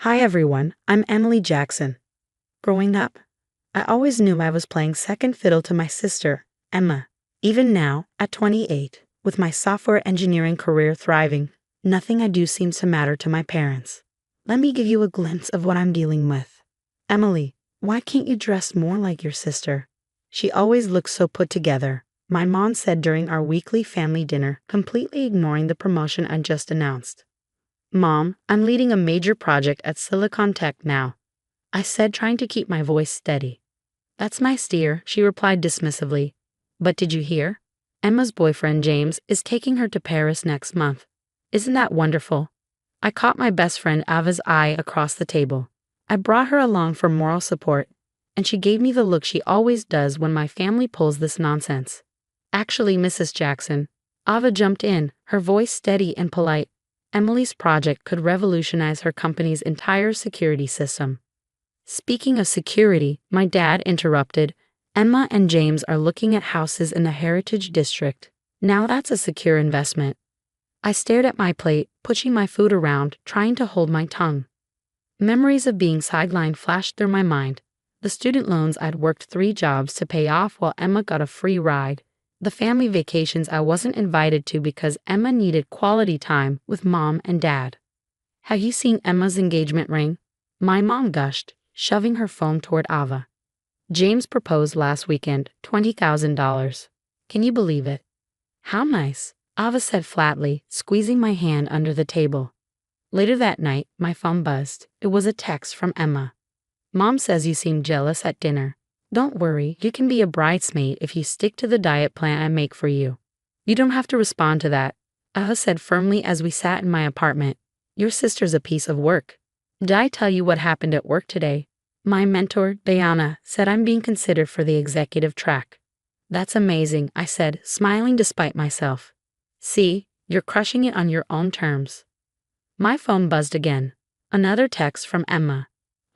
Hi everyone, I'm Emily Jackson. Growing up, I always knew I was playing second fiddle to my sister, Emma. Even now, at 28, with my software engineering career thriving, nothing I do seems to matter to my parents. Let me give you a glimpse of what I'm dealing with. Emily, why can't you dress more like your sister? She always looks so put together, my mom said during our weekly family dinner, completely ignoring the promotion I just announced. Mom, I'm leading a major project at Silicon Tech now, I said, trying to keep my voice steady. That's my steer, she replied dismissively. But did you hear? Emma's boyfriend James is taking her to Paris next month. Isn't that wonderful? I caught my best friend Ava's eye across the table. I brought her along for moral support, and she gave me the look she always does when my family pulls this nonsense. Actually, Mrs. Jackson, Ava jumped in, her voice steady and polite. Emily's project could revolutionize her company's entire security system. Speaking of security, my dad interrupted. Emma and James are looking at houses in the Heritage District. Now that's a secure investment. I stared at my plate, pushing my food around, trying to hold my tongue. Memories of being sidelined flashed through my mind. The student loans I'd worked 3 jobs to pay off while Emma got a free ride. The family vacations I wasn't invited to because Emma needed quality time with mom and dad. Have you seen Emma's engagement ring? My mom gushed, shoving her phone toward Ava. James proposed last weekend, $20,000. Can you believe it? How nice, Ava said flatly, squeezing my hand under the table. Later that night, my phone buzzed. It was a text from Emma. Mom says you seem jealous at dinner. Don't worry, you can be a bridesmaid if you stick to the diet plan I make for you. You don't have to respond to that, Ava said firmly as we sat in my apartment. Your sister's a piece of work. Did I tell you what happened at work today? My mentor, Diana, said I'm being considered for the executive track. That's amazing, I said, smiling despite myself. See, you're crushing it on your own terms. My phone buzzed again. Another text from Emma.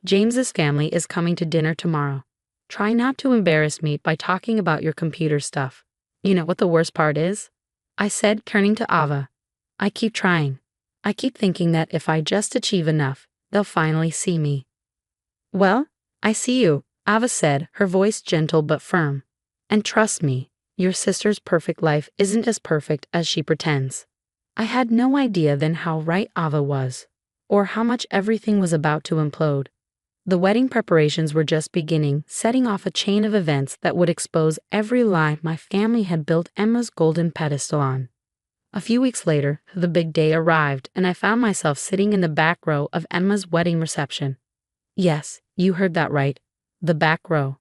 James's family is coming to dinner tomorrow. Try not to embarrass me by talking about your computer stuff. You know what the worst part is? I said, turning to Ava. I keep trying. I keep thinking that if I just achieve enough, they'll finally see me. Well, I see you, Ava said, her voice gentle but firm. And trust me, your sister's perfect life isn't as perfect as she pretends. I had no idea then how right Ava was, or how much everything was about to implode. The wedding preparations were just beginning, setting off a chain of events that would expose every lie my family had built Emma's golden pedestal on. A few weeks later, the big day arrived, and I found myself sitting in the back row of Emma's wedding reception. Yes, you heard that right. The back row.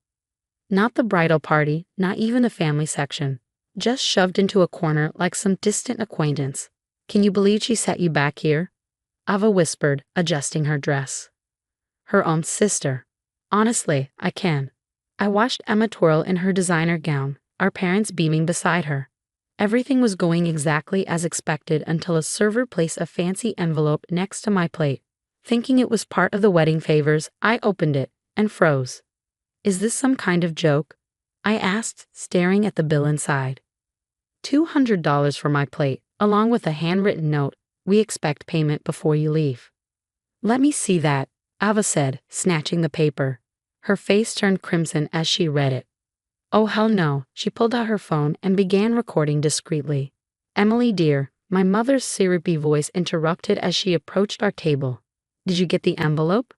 Not the bridal party, not even the family section. Just shoved into a corner like some distant acquaintance. Can you believe she set you back here? Ava whispered, adjusting her dress. Her own sister. Honestly, I can. I watched Emma twirl in her designer gown, our parents beaming beside her. Everything was going exactly as expected until a server placed a fancy envelope next to my plate. Thinking it was part of the wedding favors, I opened it and froze. Is this some kind of joke? I asked, staring at the bill inside. $200 for my plate, along with a handwritten note. We expect payment before you leave. Let me see that, Ava said, snatching the paper. Her face turned crimson as she read it. Oh hell no, she pulled out her phone and began recording discreetly. Emily dear, my mother's syrupy voice interrupted as she approached our table. Did you get the envelope?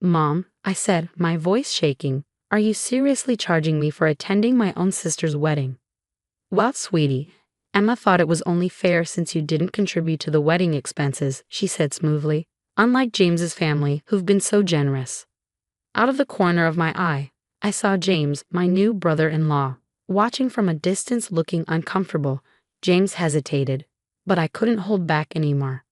Mom, I said, my voice shaking, are you seriously charging me for attending my own sister's wedding? Well, sweetie, Emma thought it was only fair since you didn't contribute to the wedding expenses, she said smoothly. Unlike James's family, who've been so generous. Out of the corner of my eye, I saw James, my new brother-in-law, watching from a distance looking uncomfortable. James hesitated, but I couldn't hold back anymore.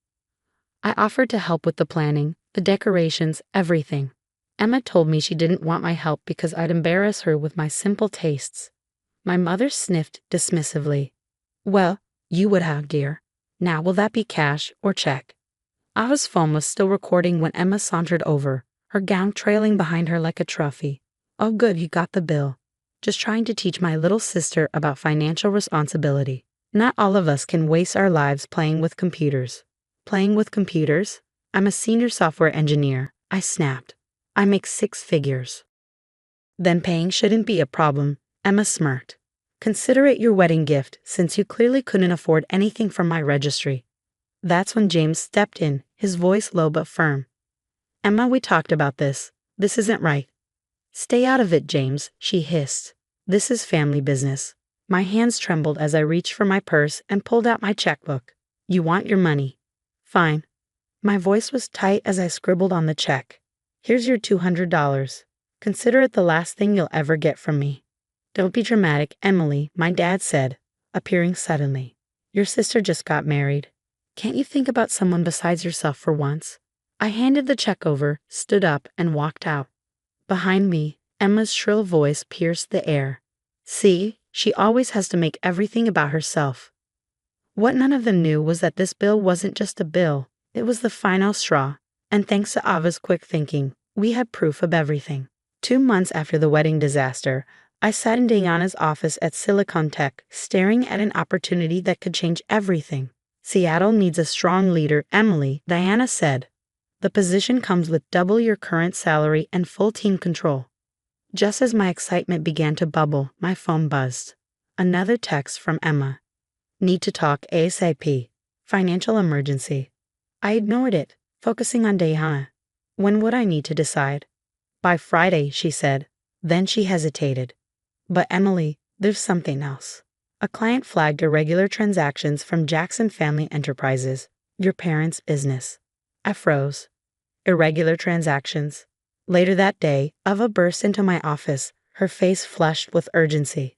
I offered to help with the planning, the decorations, everything. Emma told me she didn't want my help because I'd embarrass her with my simple tastes. My mother sniffed dismissively. Well, you would have, dear. Now will that be cash or check? Ava's phone was still recording when Emma sauntered over, her gown trailing behind her like a trophy. Oh good, you got the bill. Just trying to teach my little sister about financial responsibility. Not all of us can waste our lives playing with computers. Playing with computers? I'm a senior software engineer. I snapped. I make six figures. Then paying shouldn't be a problem, Emma smirked. Consider it your wedding gift since you clearly couldn't afford anything from my registry. That's when James stepped in, his voice low but firm. Emma, we talked about this. This isn't right. Stay out of it, James, she hissed. This is family business. My hands trembled as I reached for my purse and pulled out my checkbook. You want your money? Fine. My voice was tight as I scribbled on the check. Here's your $200. Consider it the last thing you'll ever get from me. Don't be dramatic, Emily, my dad said, appearing suddenly. Your sister just got married. Can't you think about someone besides yourself for once? I handed the check over, stood up, and walked out. Behind me, Emma's shrill voice pierced the air. See, she always has to make everything about herself. What none of them knew was that this bill wasn't just a bill, it was the final straw, and thanks to Ava's quick thinking, we had proof of everything. 2 months after the wedding disaster, I sat in Diana's office at Silicon Tech, staring at an opportunity that could change everything. Seattle needs a strong leader, Emily, Diana said. The position comes with double your current salary and full team control. Just as my excitement began to bubble, my phone buzzed. Another text from Emma. Need to talk ASAP. Financial emergency. I ignored it, focusing on Diana. When would I need to decide? By Friday, she said. Then she hesitated. But Emily, there's something else. A client flagged irregular transactions from Jackson Family Enterprises, your parents' business. I froze. Irregular transactions. Later that day, Ava burst into my office, her face flushed with urgency.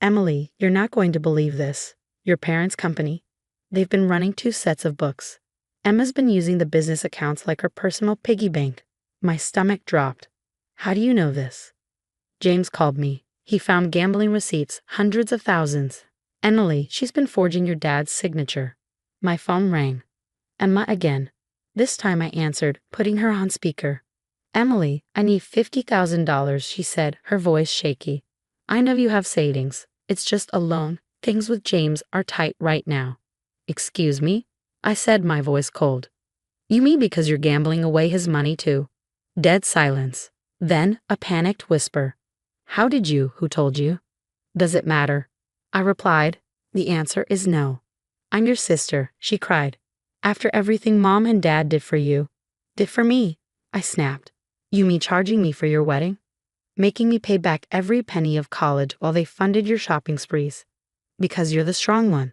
Emily, you're not going to believe this. Your parents' company. They've been running 2 sets of books. Emma's been using the business accounts like her personal piggy bank. My stomach dropped. How do you know this? James called me. He found gambling receipts, hundreds of thousands. Emily, she's been forging your dad's signature. My phone rang. Emma again. This time I answered, putting her on speaker. Emily, I need $50,000, she said, her voice shaky. I know you have savings. It's just a loan. Things with James are tight right now. Excuse me? I said, my voice cold. You mean because you're gambling away his money too? Dead silence. Then a panicked whisper. How did you? Who told you? Does it matter? I replied. The answer is no. I'm your sister, she cried. After everything Mom and Dad did for you. Did for me, I snapped. You mean charging me for your wedding? Making me pay back every penny of college while they funded your shopping sprees. Because you're the strong one.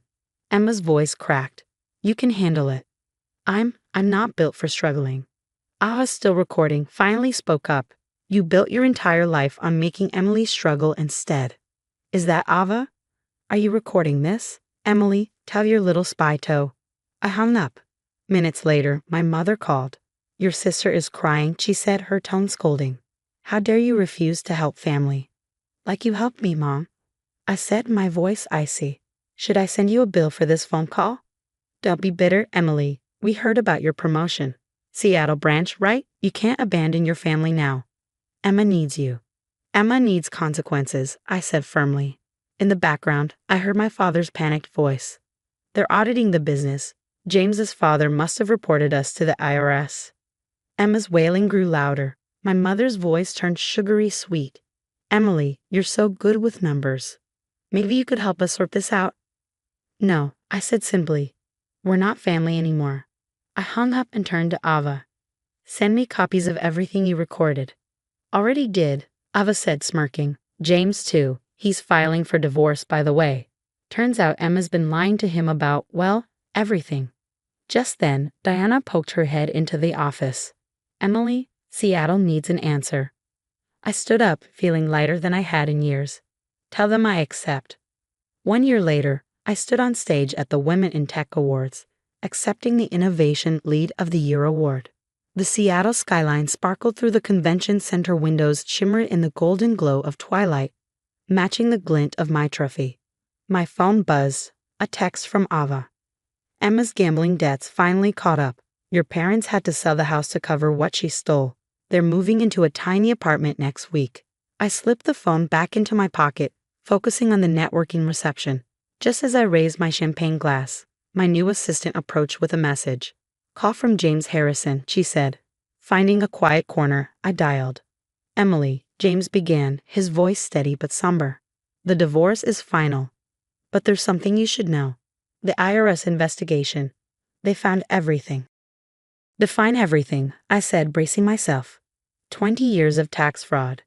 Emma's voice cracked. You can handle it. I'm not built for struggling. Ava's still recording, finally spoke up. You built your entire life on making Emily struggle instead. Is that Ava? Are you recording this? Emily, tell your little spy toe. I hung up. Minutes later, my mother called. Your sister is crying, she said, her tone scolding. How dare you refuse to help family? Like you helped me, Mom. I said, my voice icy. Should I send you a bill for this phone call? Don't be bitter, Emily. We heard about your promotion. Seattle branch, right? You can't abandon your family now. Emma needs you. Emma needs consequences, I said firmly. In the background, I heard my father's panicked voice. They're auditing the business. James's father must have reported us to the IRS. Emma's wailing grew louder. My mother's voice turned sugary sweet. Emily, you're so good with numbers. Maybe you could help us sort this out? No, I said simply. We're not family anymore. I hung up and turned to Ava. Send me copies of everything you recorded. Already did, Ava said, smirking. James, too. He's filing for divorce, by the way. Turns out Emma's been lying to him about, well, everything. Just then, Diana poked her head into the office. Emily, Seattle needs an answer. I stood up, feeling lighter than I had in years. Tell them I accept. 1 year later, I stood on stage at the Women in Tech Awards, accepting the Innovation Lead of the Year award. The Seattle skyline sparkled through the convention center windows, shimmered in the golden glow of twilight, matching the glint of my trophy. My phone buzzed, a text from Ava. Emma's gambling debts finally caught up. Your parents had to sell the house to cover what she stole. They're moving into a tiny apartment next week. I slipped the phone back into my pocket, focusing on the networking reception. Just as I raised my champagne glass, my new assistant approached with a message. Call from James Harrison, she said. Finding a quiet corner, I dialed. Emily, James began, his voice steady but somber. The divorce is final. But there's something you should know. The IRS investigation. They found everything. Define everything, I said, bracing myself. 20 years of tax fraud.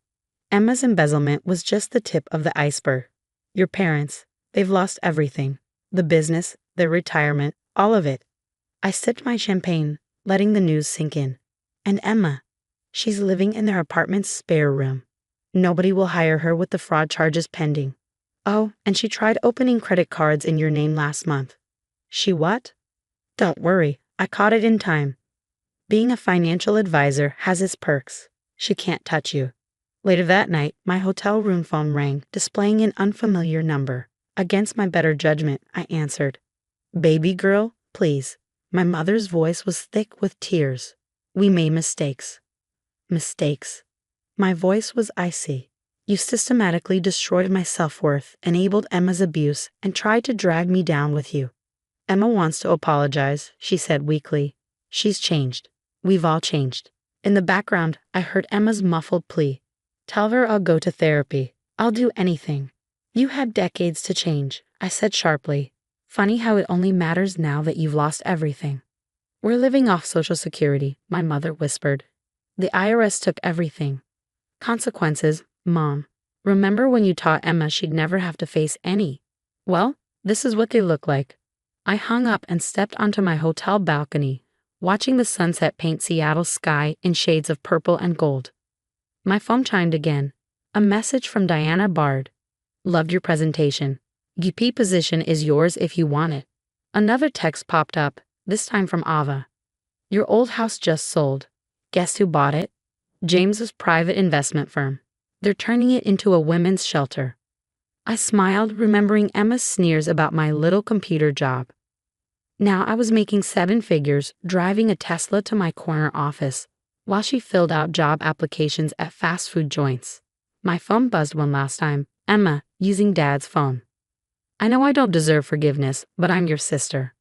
Emma's embezzlement was just the tip of the iceberg. Your parents, they've lost everything. The business, their retirement, all of it. I sipped my champagne, letting the news sink in. And Emma, she's living in their apartment's spare room. Nobody will hire her with the fraud charges pending. Oh, and she tried opening credit cards in your name last month. She what? Don't worry, I caught it in time. Being a financial advisor has its perks. She can't touch you. Later that night, my hotel room phone rang, displaying an unfamiliar number. Against my better judgment, I answered. Baby girl, please. My mother's voice was thick with tears. We made mistakes. Mistakes. My voice was icy. You systematically destroyed my self-worth, enabled Emma's abuse, and tried to drag me down with you. Emma wants to apologize, she said weakly. She's changed. We've all changed. In the background, I heard Emma's muffled plea. Tell her I'll go to therapy. I'll do anything. You had decades to change, I said sharply. Funny how it only matters now that you've lost everything. We're living off Social Security, my mother whispered. The IRS took everything. Consequences, Mom. Remember when you taught Emma she'd never have to face any? Well, this is what they look like. I hung up and stepped onto my hotel balcony, watching the sunset paint Seattle's sky in shades of purple and gold. My phone chimed again. A message from Diana Bard. Loved your presentation. GP position is yours if you want it. Another text popped up, this time from Ava. Your old house just sold. Guess who bought it? James's private investment firm. They're turning it into a women's shelter. I smiled, remembering Emma's sneers about my little computer job. Now I was making 7 figures, driving a Tesla to my corner office, while she filled out job applications at fast food joints. My phone buzzed one last time. Emma, using Dad's phone. I know I don't deserve forgiveness, but I'm your sister.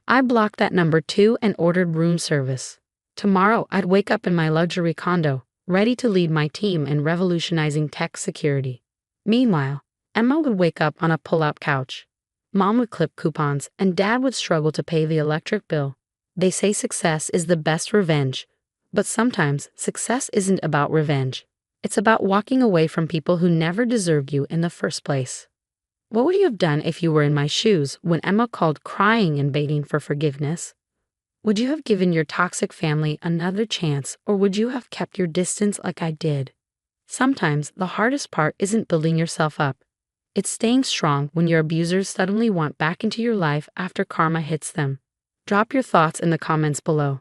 I blocked that number too and ordered room service. Tomorrow I'd wake up in my luxury condo, ready to lead my team in revolutionizing tech security. Meanwhile, Emma would wake up on a pull-out couch. Mom would clip coupons, and Dad would struggle to pay the electric bill. They say success is the best revenge, but sometimes success isn't about revenge. It's about walking away from people who never deserved you in the first place. What would you have done if you were in my shoes when Emma called crying and begging for forgiveness? Would you have given your toxic family another chance, or would you have kept your distance like I did? Sometimes the hardest part isn't building yourself up. It's staying strong when your abusers suddenly want back into your life after karma hits them. Drop your thoughts in the comments below.